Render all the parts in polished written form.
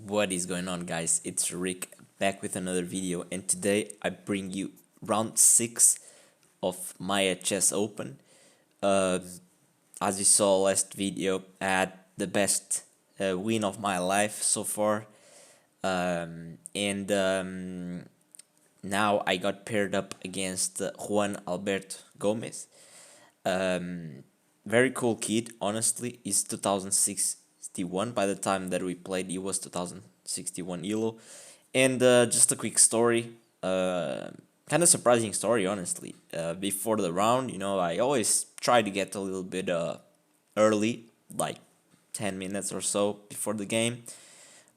What is going on, guys? It's Rick back with another video, and today I bring you round 6 of Maya Chess Open. Uh, as you saw last video, I had the best win of my life so far, and now I got paired up against Juan Alberto Gomez. Um, Very cool kid, honestly. He's 2061. By the time that we played, he was 2061 ELO. And just a quick story. Kind of surprising story, honestly. Before the round, I always try to get a little bit early, like 10 minutes or so before the game.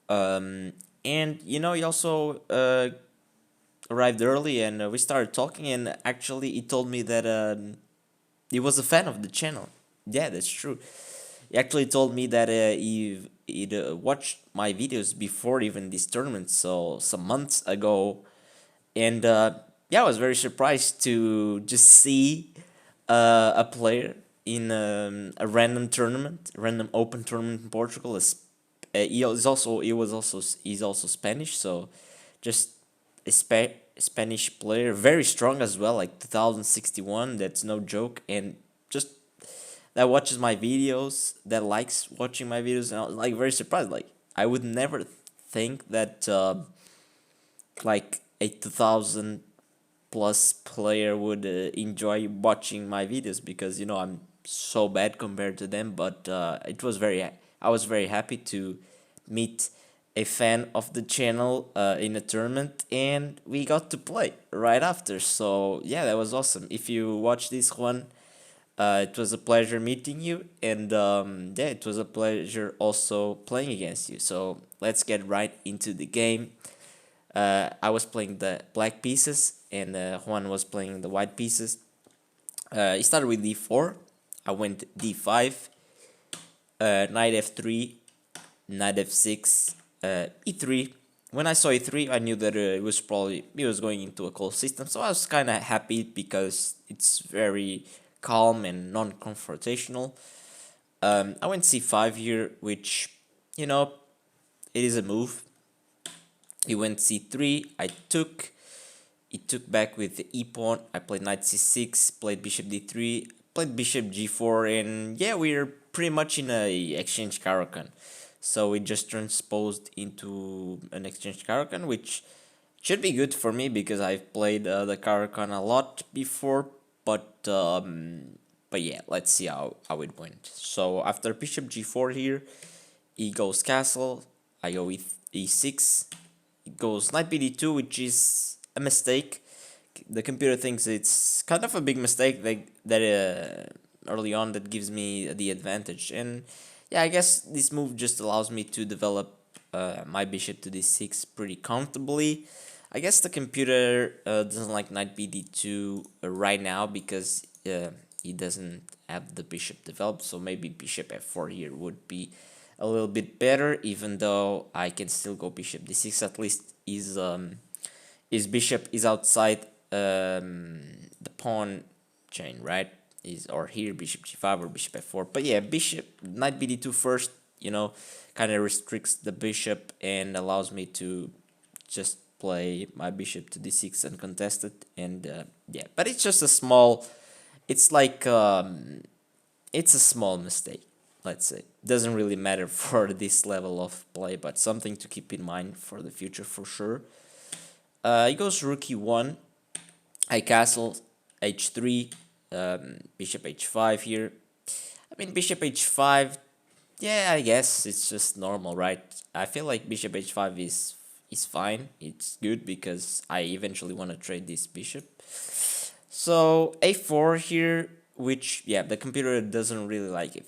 And he also arrived early, and we started talking, and actually he told me that he was a fan of the channel. Yeah, that's true. He actually told me that he'd watched my videos before even this tournament, so some months ago. And yeah, I was very surprised to just see a player in a random tournament, random open tournament in Portugal. He's also Spanish, so just a Spanish player, very strong as well, like 2061. That's no joke, and just that watches my videos, that likes watching my videos, and I was like very surprised. Like I would never think that like a 2000 plus player would enjoy watching my videos, because I'm so bad compared to them. But I was very happy to meet a fan of the channel in a tournament, and we got to play right after. So yeah, that was awesome. If you watch this one, it was a pleasure meeting you, and yeah, it was a pleasure also playing against you. So let's get right into the game. I was playing the black pieces, and Juan was playing the white pieces. He started with d4. I went d5, knight f3, knight f6, e3. When I saw e3, I knew that he was going into a close system. So I was kind of happy because it's very calm and non-confrontational. I went c5 here, which it is a move. He went c3. I took. He took back with the e pawn. I played knight c6, played bishop d3, played bishop g4, and yeah, we're pretty much in a exchange Caro-Kann. So we just transposed into an exchange Caro-Kann, which should be good for me because I've played the Caro-Kann a lot before. But yeah, let's see how it went. So after bishop g4 here, he goes castle. I go with e6. It goes knight bd2, which is a mistake. The computer thinks it's kind of a big mistake that early on that gives me the advantage. And yeah, I guess this move just allows me to develop my bishop to d6 pretty comfortably. I guess the computer doesn't like knight bd2 right now because he doesn't have the bishop developed, so maybe bishop f4 here would be a little bit better, even though I can still go bishop d6. At least his bishop is outside the pawn chain, right? Or here bishop g5 or bishop f4. But yeah, bishop knight bd2 first, kind of restricts the bishop and allows me to just play my bishop to d6 uncontested. And yeah, but it's just a small. It's like it's a small mistake, let's say. Doesn't really matter for this level of play, but something to keep in mind for the future for sure. He goes rook e1. I castle h3, bishop h5 here. I mean, bishop h5, yeah, I guess it's just normal, right? I feel like bishop h5 is fine. It's good because I eventually want to trade this bishop. So a4 here, which, yeah, the computer doesn't really like it.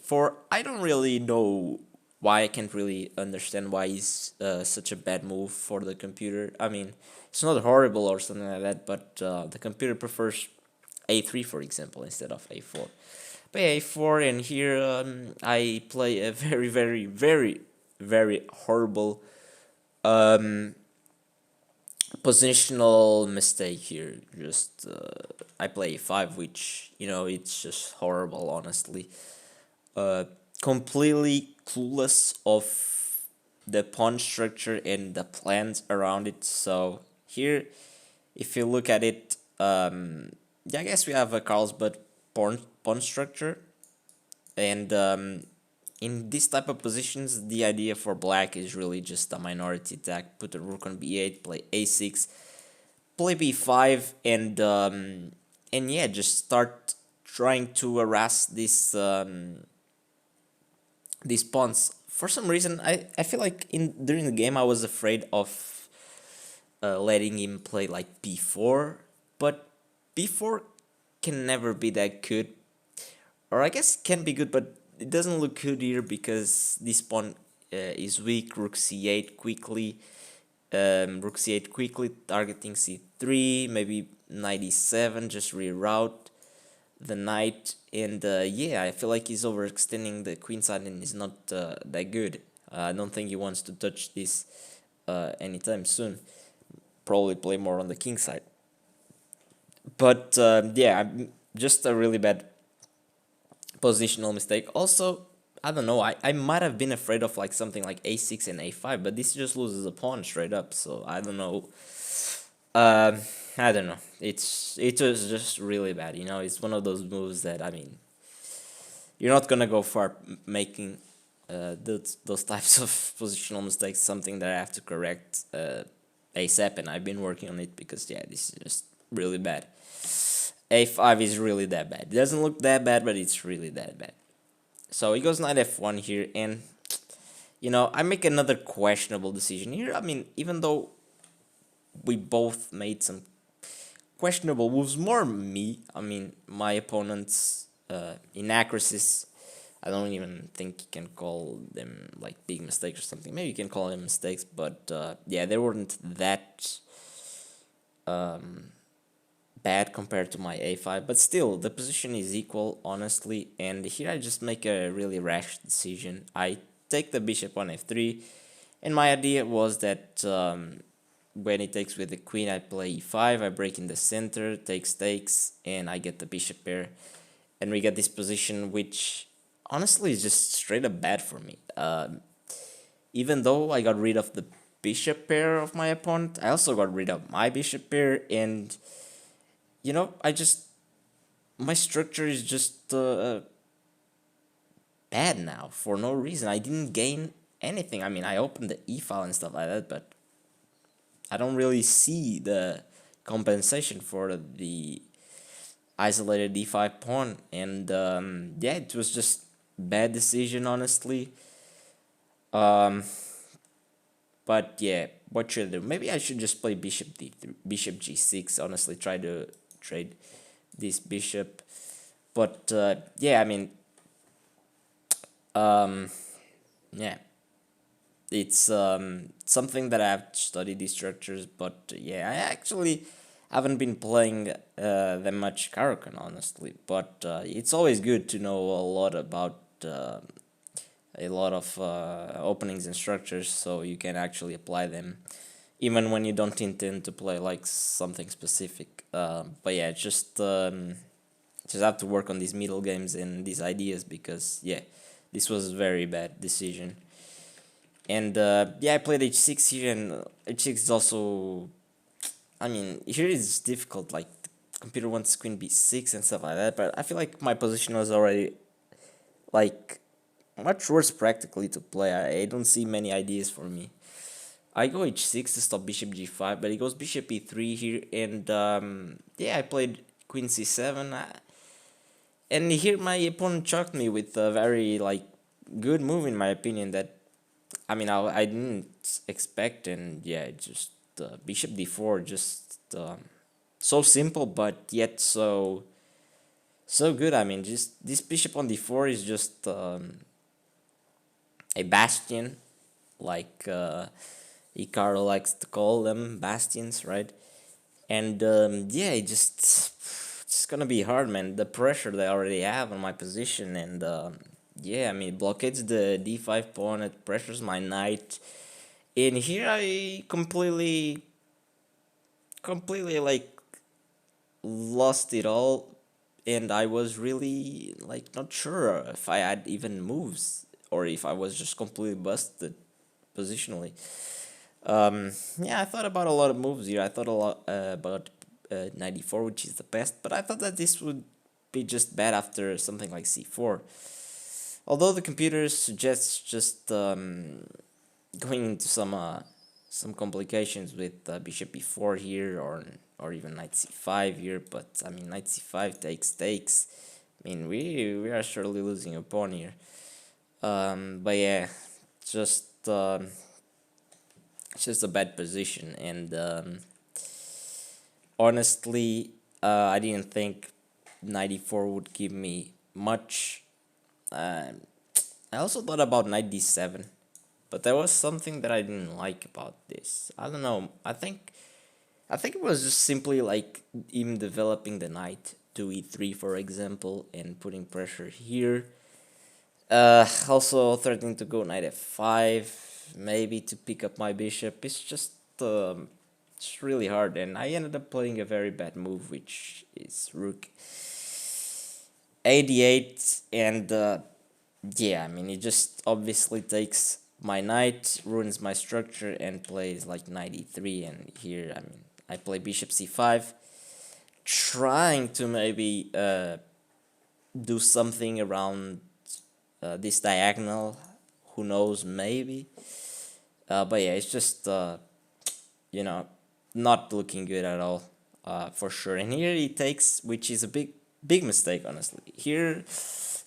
I don't really know why. I can't really understand why it's such a bad move for the computer. I mean, it's not horrible or something like that, but the computer prefers a3, for example, instead of a4. But yeah, a4, and here I play a very, very, very, very horrible positional mistake here. Just I play a5, which it's just horrible, honestly. Completely clueless of the pawn structure and the plans around it. So here, if you look at it, yeah, I guess we have a Carlsbad pawn structure, and in this type of positions, the idea for black is really just a minority attack. Put the rook on b8, play a6, play b5, and yeah, just start trying to harass these pawns. For some reason, I feel like in during the game I was afraid of letting him play like b4, but b4 can never be that good, or I guess it can be good, but it doesn't look good here because this pawn is weak. Rook c8 quickly, rook c8 quickly, targeting c3, maybe knight e7, just reroute the knight, and yeah, I feel like he's overextending the queen side and is not that good. I don't think he wants to touch this anytime soon. Probably play more on the king side. But yeah, just a really bad positional mistake. Also, I don't know, I might have been afraid of like something like a6 and a5, but this just loses a pawn straight up, so I don't know. Um, I don't know. It was just really bad. You know, it's one of those moves that, I mean, you're not gonna go far making those types of positional mistakes. Something that I have to correct ASAP, and I've been working on it because yeah, this is just really bad. A5 is really that bad. It doesn't look that bad, but it's really that bad. So he goes knight f1 here, and you know, I make another questionable decision here. I mean, even though we both made some questionable moves, more me. I mean, my opponent's inaccuracies, I don't even think you can call them like big mistakes or something. Maybe you can call them mistakes, but yeah, they weren't that bad compared to my a5. But still, the position is equal, honestly. And here I just make a really rash decision. I take the bishop on f3, and my idea was that when he takes with the queen, I play e5, I break in the center, takes, and I get the bishop pair. And we get this position, which honestly is just straight up bad for me. Even though I got rid of the bishop pair of my opponent, I also got rid of my bishop pair, and you know, my structure is just bad now for no reason. I didn't gain anything. I mean, I opened the e file and stuff like that, but I don't really see the compensation for the isolated d5 pawn, and yeah, it was just bad decision, honestly. Um, but yeah, what should I do? Maybe I should just play bishop d3, bishop g6. Honestly, try to trade this bishop. But yeah, I mean, yeah, it's something that I have to study these structures. But yeah, I actually haven't been playing that much Caro-Kann, honestly. But it's always good to know a lot about a lot of openings and structures, so you can actually apply them even when you don't intend to play like something specific. But yeah, just have to work on these middle games and these ideas, because yeah, this was a very bad decision. And yeah, I played h6 here, and h6 is also, I mean, here is difficult, like the computer wants queen b6 and stuff like that, but I feel like my position was already like much worse practically to play. I don't see many ideas for me. I go h6 to stop bishop g5, but he goes bishop e3 here, and yeah, I played queen c7, and here my opponent shocked me with a very like good move in my opinion that, I mean, I didn't expect, and yeah, just bishop d4, just so simple but yet so good. I mean, just this bishop on d4 is just a bastion, like Icaro likes to call them bastions, right? And yeah, it's gonna be hard, man. The pressure they already have on my position, and yeah, I mean, it blockades the d5 pawn, it pressures my knight, and here I completely like lost it all, and I was really like not sure if I had even moves or if I was just completely busted. positionally. Yeah, I thought about a lot of moves here. I thought a lot about 94, which is the best, but I thought that this would be just bad after something like c4. Although the computer suggests just going into some complications with bishop b4 here, or even knight c5 here, but I mean knight c5 takes. I mean we are surely losing a pawn here. But yeah, just it's just a bad position, and honestly, I didn't think 94 would give me much. I also thought about knight d7, but there was something that I didn't like about this. I don't know. I think it was just simply like him developing the knight to e3, for example, and putting pressure here. Also threatening to go knight f5, maybe to pick up my bishop. It's really hard, and I ended up playing a very bad move, which is rook a8, and yeah, I mean, it just obviously takes my knight, ruins my structure, and plays like knight e3, and here, I mean, I play bishop c5, trying to maybe do something around this diagonal, who knows, maybe. But yeah, it's just, you know, not looking good at all, for sure. And here he takes, which is a big mistake, honestly. Here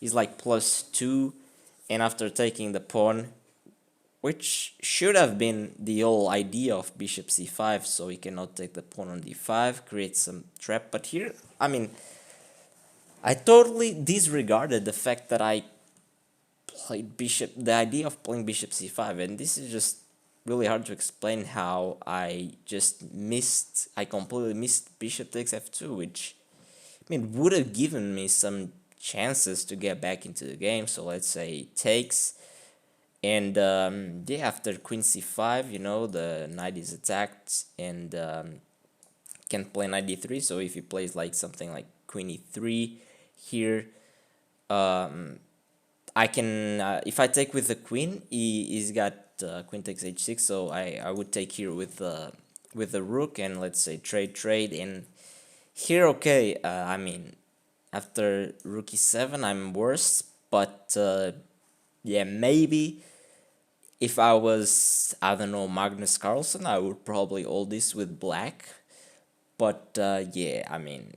he's like +2, and after taking the pawn, which should have been the whole idea of bishop c5, so he cannot take the pawn on d5, create some trap. But here, I mean, I totally disregarded the fact that I played the idea of playing bishop c5, and this is just really hard to explain how I completely missed bishop takes f2, which, I mean, would have given me some chances to get back into the game. So let's say takes, and yeah, after queen c5, you know, the knight is attacked, and can play knight d3. So if he plays like something like queen e3 here, I can, if I take with the queen, he's got queen takes h6, so I would take here with the rook, and let's say trade, and here, okay, I mean, after rook e7, I'm worse, but yeah, maybe if I was, I don't know, Magnus Carlsen, I would probably hold this with black, but yeah, I mean,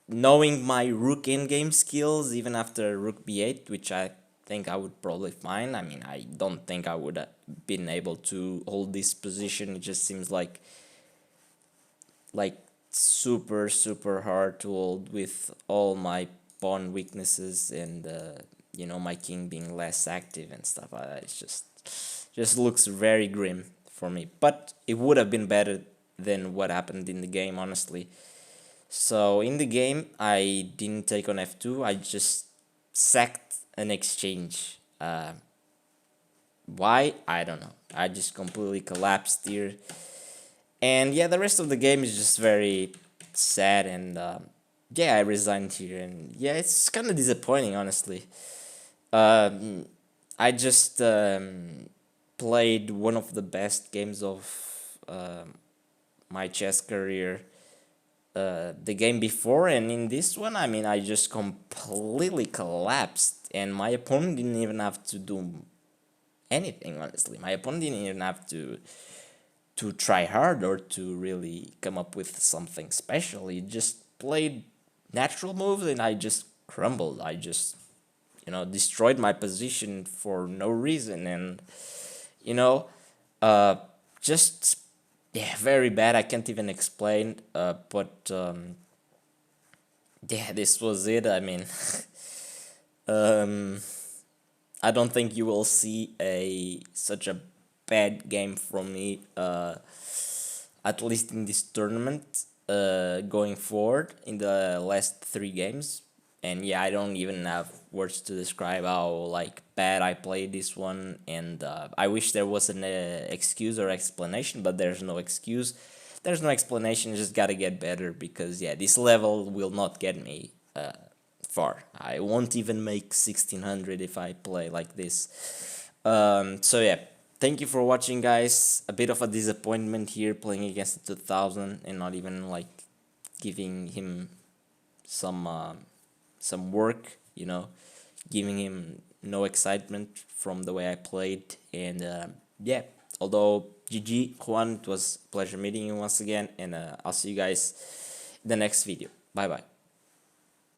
knowing my rook endgame skills, even after rook b8, which I think I would probably find. I mean, I don't think I would have been able to hold this position. It just seems like super hard to hold with all my pawn weaknesses, and you know, my king being less active and stuff. It's just looks very grim for me. But it would have been better than what happened in the game, honestly. So in the game, I didn't take on f2. I just sacked an exchange. Why? I don't know. I just completely collapsed here. And yeah, the rest of the game is just very sad, and yeah, I resigned here, and yeah, it's kind of disappointing, honestly. I just played one of the best games of my chess career the game before, and in this one, I mean, I just completely collapsed, and my opponent didn't even have to do anything, honestly. My opponent didn't even have to try hard or to really come up with something special. He just played natural moves, and I just crumbled. I just, you know, destroyed my position for no reason, and you know, just, yeah, very bad. I can't even explain, but yeah, this was it. I mean, I don't think you will see such a bad game from me, at least in this tournament, going forward in the last 3 games. And yeah, I don't even have words to describe how like bad I played this one, and I wish there was an excuse or explanation, but there's no excuse. There's no explanation. Just gotta get better, because yeah, this level will not get me far. I won't even make 1600 if I play like this. So yeah, thank you for watching, guys. A bit of a disappointment here playing against the 2000 and not even like giving him some work, you know, giving him no excitement from the way I played. And yeah, although GG Juan, it was a pleasure meeting you once again, and I'll see you guys in the next video. Bye bye.